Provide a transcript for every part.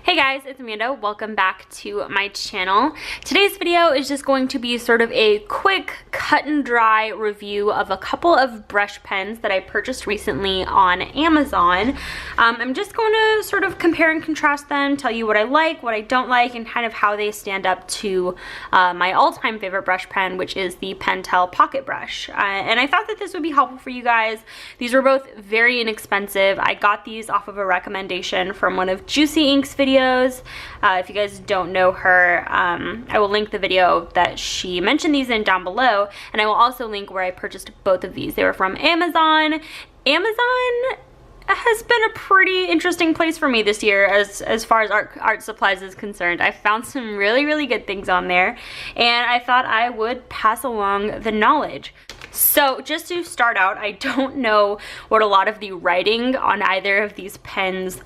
Hey guys, it's Amanda. Welcome back to my channel. Today's video is just going to be sort of a quick cut and dry review of a couple of brush pens that I purchased recently on Amazon. I'm just going to sort of compare and contrast them, tell you what I like, what I don't like, and kind of how they stand up to my all-time favorite brush pen, which is the Pentel Pocket Brush. And I thought that this would be helpful for you guys. These were both very inexpensive. I got these off of a recommendation from one of Juicy Ink's videos. If you guys don't know her, I will link the video that she mentioned these in down below, and I will also link where I purchased both of these. They were from Amazon. Amazon has been a pretty interesting place for me this year as far as art supplies is concerned. I found some really good things on there, and I thought I would pass along the knowledge. So just to start out, I don't know what a lot of the writing on either of these pens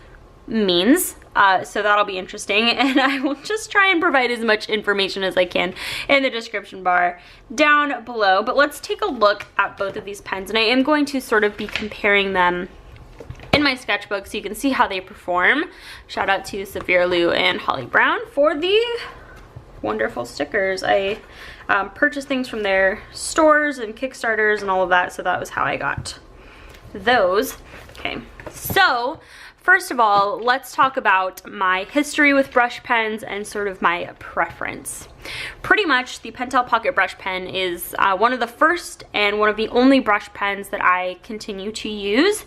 means, so that'll be interesting, and I will just try and provide as much information as I can in the description bar down below. But let's take a look at both of these pens, and I am going to sort of be comparing them in my sketchbook so you can see how they perform. Shout out to Sophia Liu and Holly Brown for the wonderful stickers. I purchased things from their stores and Kickstarters and all of that, so that was how I got those. Okay, so first of all, let's talk about my history with brush pens and sort of my preference. Pretty much, the Pentel Pocket Brush Pen is one of the first and one of the only brush pens that I continue to use.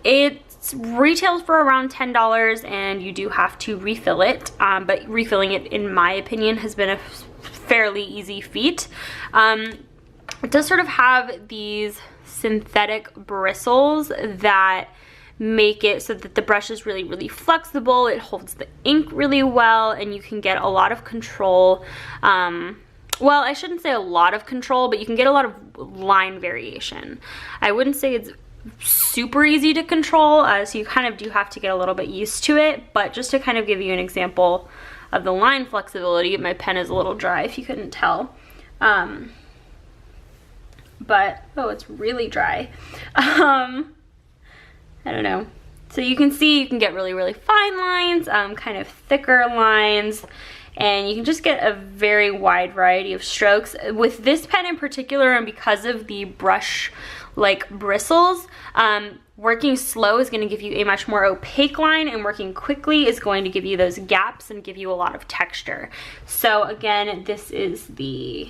It retails for around $10 and you do have to refill it, but refilling it, in my opinion, has been a fairly easy feat. It does sort of have these synthetic bristles that make it so that the brush is really flexible. It holds the ink really well, and you can get a lot of control. Well, I shouldn't say a lot of control, but you can get a lot of line variation. I wouldn't say it's super easy to control, so you kind of do have to get a little bit used to it. But just to kind of give you an example of the line flexibility, my pen is a little dry if you couldn't tell. But, oh, it's really dry. I don't know. So you can see you can get really fine lines, kind of thicker lines, and you can just get a very wide variety of strokes. With this pen in particular, and because of the brush like bristles, working slow is going to give you a much more opaque line, and working quickly is going to give you those gaps and give you a lot of texture. So again, this is the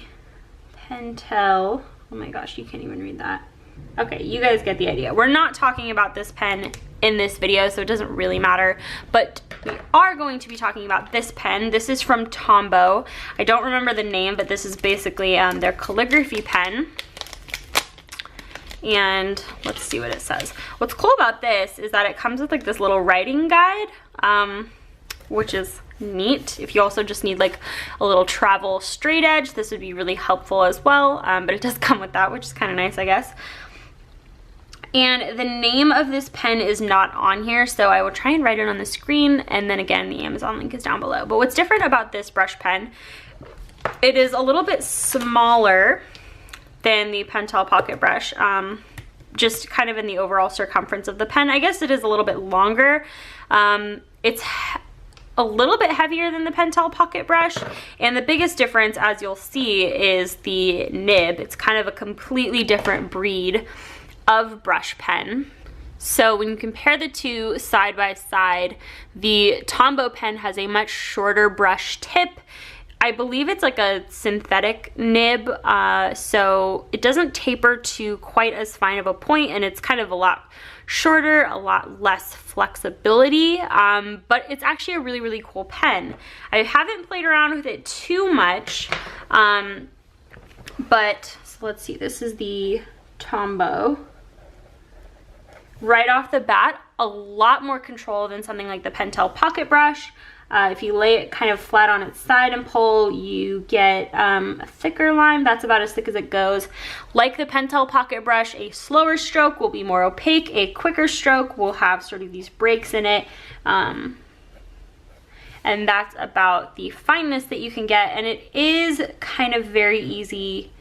Pentel, oh my gosh, you can't even read that. Okay, you guys get the idea. We're not talking about this pen in this video, so it doesn't really matter, but we are going to be talking about this pen. This is from Tombow. I don't remember the name, but this is basically their calligraphy pen. And let's see what it says. What's cool about this is that it comes with like this little writing guide, which is neat. If you also just need like a little travel straight edge, this would be really helpful as well, but it does come with that, which is kind of nice, I guess. And the name of this pen is not on here, so I will try and write it on the screen, and then again, the Amazon link is down below. But what's different about this brush pen, it is a little bit smaller than the Pentel Pocket Brush, just kind of in the overall circumference of the pen. I guess it is a little bit longer. It's a little bit heavier than the Pentel Pocket Brush, and the biggest difference, as you'll see, is the nib. It's kind of a completely different breed of brush pen. So when you compare the two side by side, the Tombow pen has a much shorter brush tip. I believe it's like a synthetic nib, so it doesn't taper to quite as fine of a point, and it's kind of a lot shorter, a lot less flexibility, but it's actually a really cool pen. I haven't played around with it too much, but so let's see, this is the Tombow. Right off the bat, a lot more control than something like the Pentel Pocket Brush. If you lay it kind of flat on its side and pull, you get a thicker line. That's about as thick as it goes. Like the Pentel Pocket Brush, a slower stroke will be more opaque. A quicker stroke will have sort of these breaks in it. And that's about the fineness that you can get. And it is kind of very easy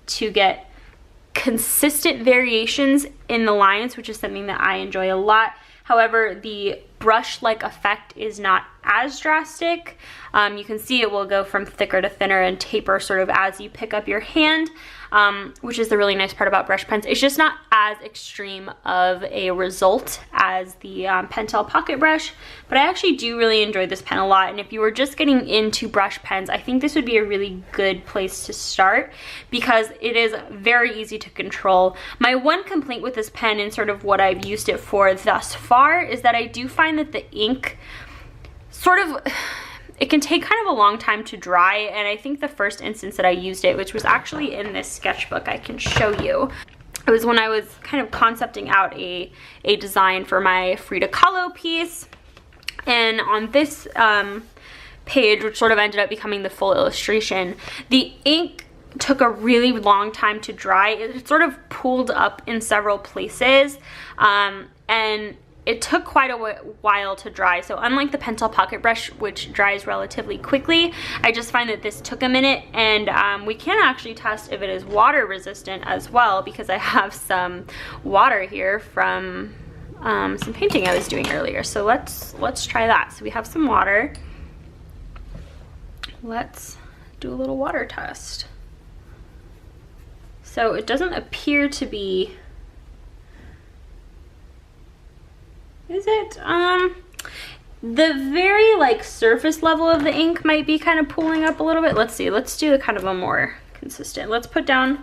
to get consistent variations in the lines, which is something that I enjoy a lot. However, the brush-like effect is not as drastic. You can see it will go from thicker to thinner and taper sort of as you pick up your hand, which is the really nice part about brush pens. It's just not as extreme of a result as the Pentel Pocket Brush, but I actually do really enjoy this pen a lot, and if you were just getting into brush pens, I think this would be a really good place to start because it is very easy to control. My one complaint with this pen and sort of what I've used it for thus far is that I do find that the ink sort of, it can take kind of a long time to dry, and I think the first instance that I used it, which was actually in this sketchbook I can show you, it was when I was kind of concepting out a design for my Frida Kahlo piece, and on this page, which sort of ended up becoming the full illustration, the ink took a really long time to dry. It sort of pooled up in several places, and it took quite a while to dry. So unlike the Pentel Pocket Brush, which dries relatively quickly, I just find that this took a minute, and we can actually test if it is water resistant as well, because I have some water here from some painting I was doing earlier. So let's try that. So we have some water. Let's do a little water test. So it doesn't appear to be, is it? The very like surface level of the ink might be kind of pooling up a little bit. Let's see, let's do a kind of a more consistent. Let's put down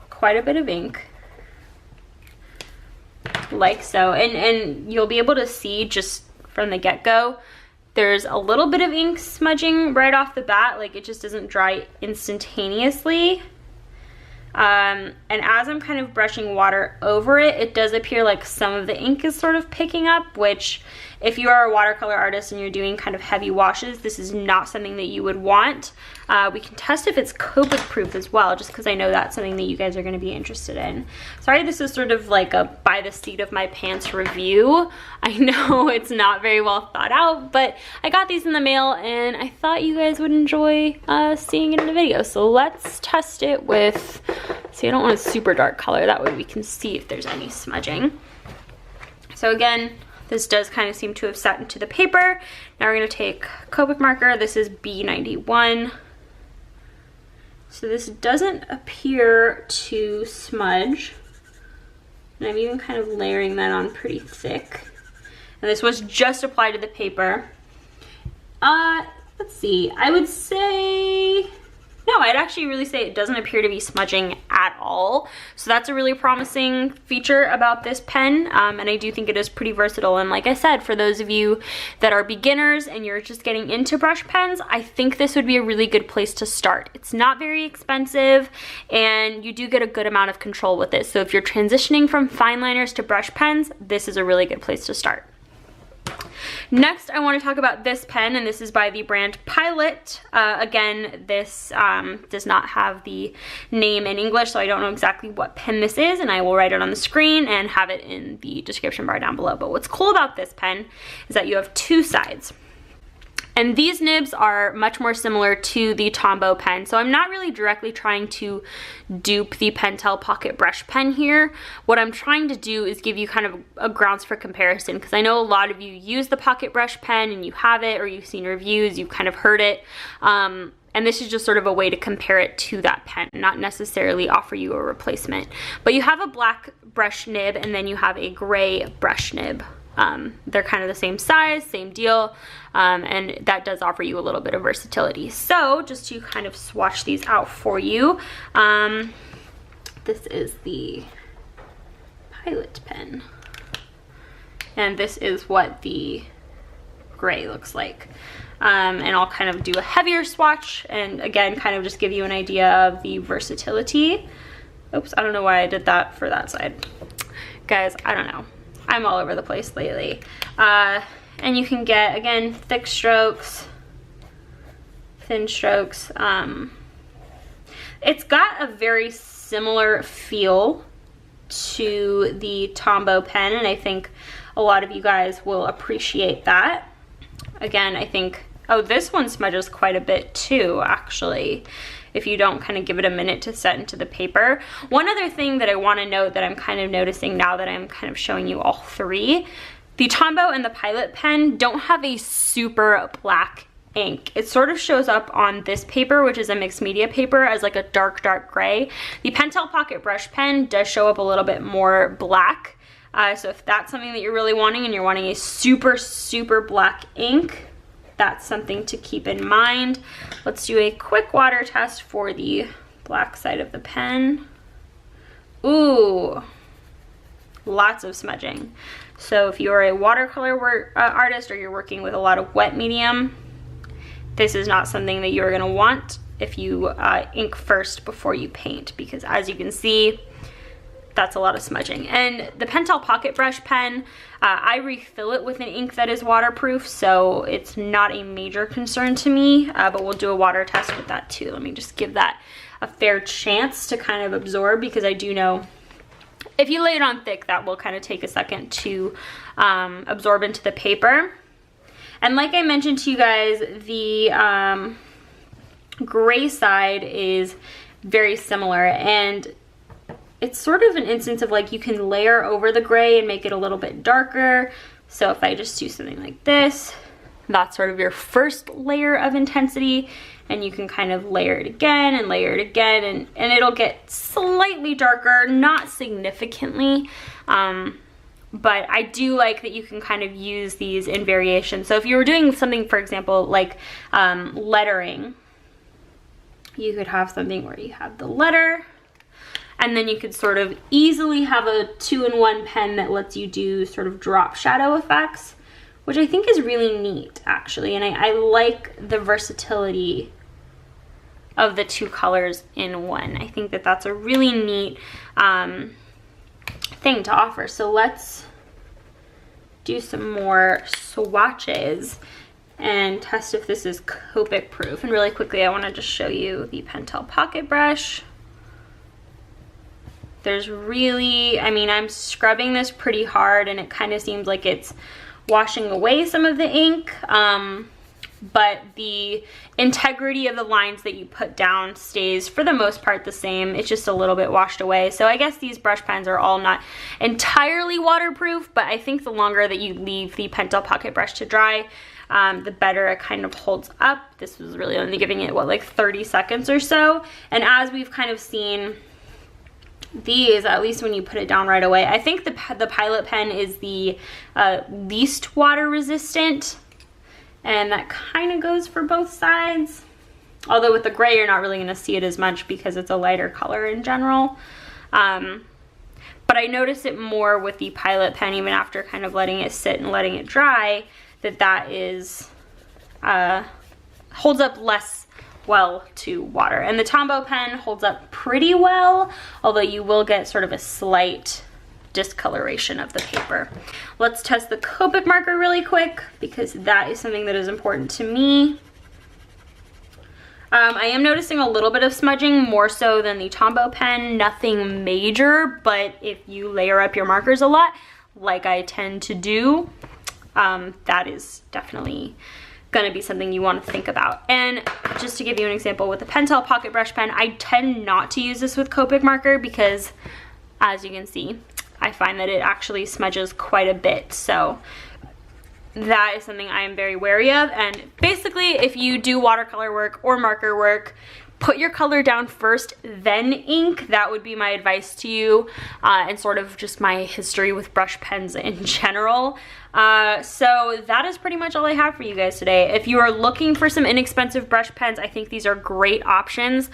quite a bit of ink, like so, and you'll be able to see just from the get-go, there's a little bit of ink smudging right off the bat, like it just doesn't dry instantaneously. And as I'm kind of brushing water over it, it does appear like some of the ink is sort of picking up, which if you are a watercolor artist and you're doing kind of heavy washes, this is not something that you would want. We can test if it's Copic proof as well, just because I know that's something that you guys are going to be interested in. Sorry, this is sort of like a by the seat of my pants review. I know it's not very well thought out, but I got these in the mail and I thought you guys would enjoy seeing it in the video. So let's test it with, see, I don't want a super dark color, that way we can see if there's any smudging. So again, this does kind of seem to have set into the paper. Now we're going to take Copic marker. This is B91. So this doesn't appear to smudge. And I'm even kind of layering that on pretty thick. And this was just applied to the paper. Let's see, I would say, no, I'd actually really say it doesn't appear to be smudging at all. So that's a really promising feature about this pen, and I do think it is pretty versatile. And like I said, for those of you that are beginners and you're just getting into brush pens, I think this would be a really good place to start. It's not very expensive, and you do get a good amount of control with it. So if you're transitioning from fine liners to brush pens, this is a really good place to start. Next, I want to talk about this pen, and this is by the brand Pilot. Again, this does not have the name in English, so I don't know exactly what pen this is, and I will write it on the screen and have it in the description bar down below. But what's cool about this pen is that you have two sides. And these nibs are much more similar to the Tombow pen, so I'm not really directly trying to dupe the Pentel Pocket Brush pen here. What I'm trying to do is give you kind of a grounds for comparison, because I know a lot of you use the Pocket Brush pen and you have it, or you've seen reviews, you've kind of heard it. And this is just sort of a way to compare it to that pen, not necessarily offer you a replacement. But you have a black brush nib and then you have a gray brush nib. They're kind of the same size, same deal, and that does offer you a little bit of versatility. So just to kind of swatch these out for you, this is the Pilot pen, and this is what the gray looks like. And I'll kind of do a heavier swatch and again kind of just give you an idea of the versatility. Oops, I don't know why I did that for that side. Guys, I don't know. I'm all over the place lately. And you can get, again, thick strokes, thin strokes. It's got a very similar feel to the Tombow pen, and I think a lot of you guys will appreciate that. Again, I think, oh, this one smudges quite a bit too, actually. if you don't kind of give it a minute to set into the paper. One other thing that I want to note that I'm kind of noticing now that I'm kind of showing you all three, the Tombow and the Pilot pen don't have a super black ink. It sort of shows up on this paper, which is a mixed media paper, as like a dark gray. The Pentel Pocket Brush Pen does show up a little bit more black. So if that's something that you're really wanting and you're wanting a super black ink, that's something to keep in mind. Let's do a quick water test for the black side of the pen. Ooh, lots of smudging. So if you're a watercolor artist or you're working with a lot of wet medium, this is not something that you're gonna want if you ink first before you paint, because as you can see, that's a lot of smudging. And the Pentel Pocket Brush Pen, I refill it with an ink that is waterproof, so it's not a major concern to me, but we'll do a water test with that too. Let me just give that a fair chance to kind of absorb, because I do know if you lay it on thick, that will kind of take a second to absorb into the paper. And like I mentioned to you guys, the gray side is very similar, and it's sort of an instance of like you can layer over the gray and make it a little bit darker. So if I just do something like this, that's sort of your first layer of intensity, and you can kind of layer it again and layer it again, and it'll get slightly darker, not significantly. But I do like that you can kind of use these in variation. So if you were doing something, for example, like lettering, you could have something where you have the letter, and then you could sort of easily have a 2-in-1 pen that lets you do sort of drop shadow effects, which I think is really neat, actually. And I like the versatility of the two colors in one. I think that that's a really neat thing to offer. So let's do some more swatches and test if this is Copic proof. And really quickly, I want to just show you the Pentel Pocket Brush. There's really, I mean, I'm scrubbing this pretty hard and it kind of seems like it's washing away some of the ink, but the integrity of the lines that you put down stays for the most part the same. It's just a little bit washed away. So I guess these brush pens are all not entirely waterproof, but I think the longer that you leave the Pentel Pocket Brush to dry, the better it kind of holds up. This was really only giving it, what, like 30 seconds or so. And as we've kind of seen, these, at least when you put it down right away, I think the Pilot pen is the least water resistant, and that kind of goes for both sides. Although with the gray, you're not really going to see it as much because it's a lighter color in general. But I notice it more with the Pilot pen, even after kind of letting it sit and letting it dry, that is holds up less well to water. And the Tombow pen holds up pretty well, although you will get sort of a slight discoloration of the paper. Let's test the Copic marker really quick, because that is something that is important to me. I am noticing a little bit of smudging, more so than the Tombow pen. Nothing major, but if you layer up your markers a lot, like I tend to do, that is definitely gonna be something you want to think about. And just to give you an example with the Pentel Pocket Brush Pen, I tend not to use this with Copic marker because, as you can see, I find that it actually smudges quite a bit. So that is something I am very wary of. And basically, if you do watercolor work or marker work, put your color down first, then ink. That would be my advice to you, and sort of just my history with brush pens in general. So that is pretty much all I have for you guys today. If you are looking for some inexpensive brush pens, I think these are great options.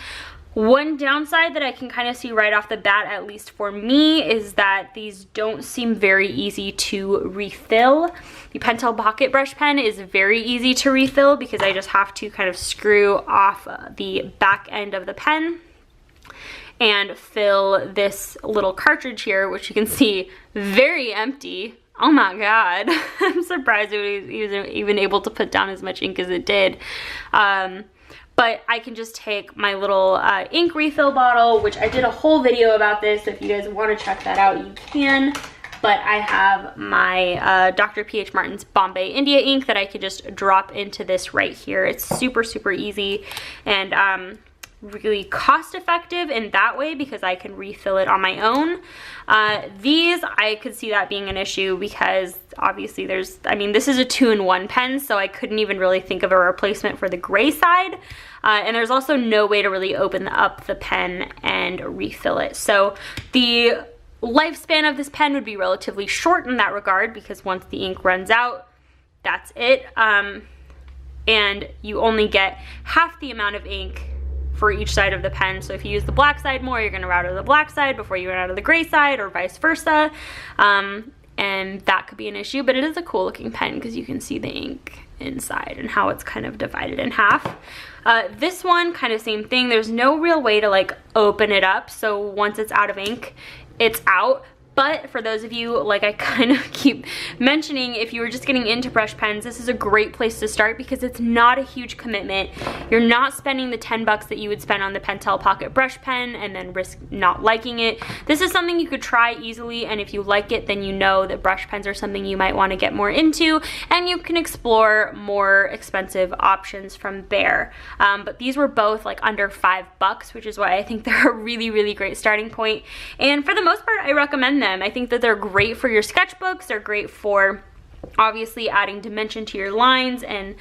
One downside that I can kind of see right off the bat, at least for me, is that these don't seem very easy to refill. The Pentel Pocket Brush Pen is very easy to refill because I just have to kind of screw off the back end of the pen and fill this little cartridge here, which you can see very empty. Oh my god, I'm surprised it was even able to put down as much ink as it did. But I can just take my little ink refill bottle, which I did a whole video about this, so if you guys want to check that out, you can. But I have my Dr. P.H. Martin's Bombay India ink that I could just drop into this right here. It's super, super easy and really cost effective in that way because I can refill it on my own. These, I could see that being an issue because obviously this is a 2-in-1 pen, so I couldn't even really think of a replacement for the gray side. And there's also no way to really open up the pen and refill it. So the lifespan of this pen would be relatively short in that regard because once the ink runs out, that's it. And you only get half the amount of ink for each side of the pen. So if you use the black side more, you're gonna run out of the black side before you run out of the gray side, or vice versa. And that could be an issue, but it is a cool looking pen because you can see the ink inside and how it's kind of divided in half. This one, kind of same thing. There's no real way to like open it up. So once it's out of ink, it's out. But for those of you, like I kind of keep mentioning, if you were just getting into brush pens, this is a great place to start because it's not a huge commitment. You're not spending the 10 bucks that you would spend on the Pentel Pocket brush pen and then risk not liking it. This is something you could try easily, and if you like it, then you know that brush pens are something you might want to get more into, and you can explore more expensive options from there. But these were both like under 5 bucks, which is why I think they're a really, really great starting point. And for the most part, I recommend them. I think that they're great for your sketchbooks. They're great for obviously adding dimension to your lines, and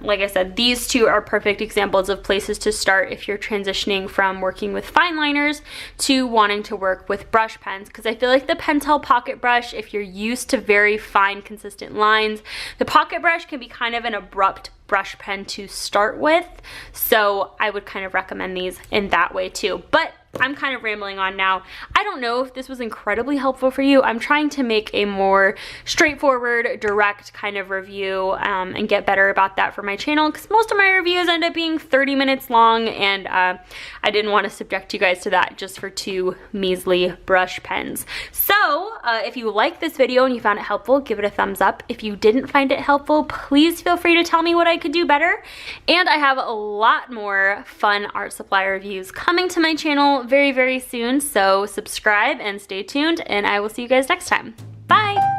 like I said, these two are perfect examples of places to start if you're transitioning from working with fine liners to wanting to work with brush pens, because I feel like the Pentel Pocket Brush, if you're used to very fine consistent lines, the Pocket Brush can be kind of an abrupt brush pen to start with, so I would kind of recommend these in that way too. But I'm kind of rambling on now. I don't know if this was incredibly helpful for you. I'm trying to make a more straightforward, direct kind of review and get better about that for my channel, because most of my reviews end up being 30 minutes long, and I didn't want to subject you guys to that just for 2 measly brush pens. So if you liked this video and you found it helpful, give it a thumbs up. If you didn't find it helpful, please feel free to tell me what I could do better. And I have a lot more fun art supply reviews coming to my channel very, very soon, so subscribe and stay tuned, and I will see you guys next time. Bye!